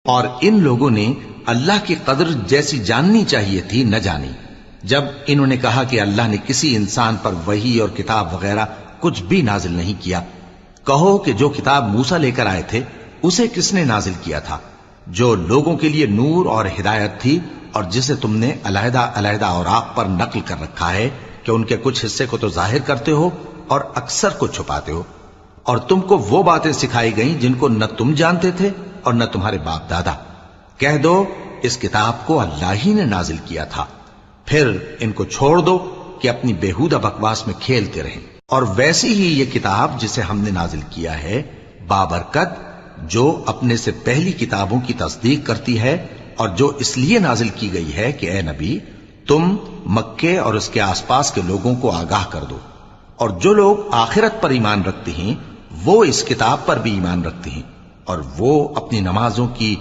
اور ان لوگوں نے اللہ کی قدر جیسی جاننی چاہیے تھی نہ جانی۔ جب انہوں نے کہا کہ اللہ نے کسی انسان پر وحی اور کتاب وغیرہ کچھ بھی نازل نہیں کیا، کہو کہ جو کتاب موسیٰ لے کر آئے تھے اسے کس نے نازل کیا تھا، جو لوگوں کے لیے نور اور ہدایت تھی، اور جسے تم نے علیحدہ علیحدہ اوراق پر نقل کر رکھا ہے کہ ان کے کچھ حصے کو تو ظاہر کرتے ہو اور اکثر کو چھپاتے ہو۔ اور تم کو وہ باتیں سکھائی گئیں جن کو نہ تم جانتے تھے اور نہ تمہارے باپ دادا۔ کہہ دو اس کتاب کو اللہ ہی نے نازل کیا تھا، پھر ان کو چھوڑ دو کہ اپنی بیہودہ بکواس میں کھیلتے رہیں۔ اور ویسی ہی یہ کتاب جسے ہم نے نازل کیا ہے بابرکت، جو اپنے سے پہلی کتابوں کی تصدیق کرتی ہے، اور جو اس لیے نازل کی گئی ہے کہ اے نبی تم مکے اور اس کے آس پاس کے لوگوں کو آگاہ کر دو، اور جو لوگ آخرت پر ایمان رکھتے ہیں وہ اس کتاب پر بھی ایمان رکھتے ہیں، اور وہ اپنی نمازوں کی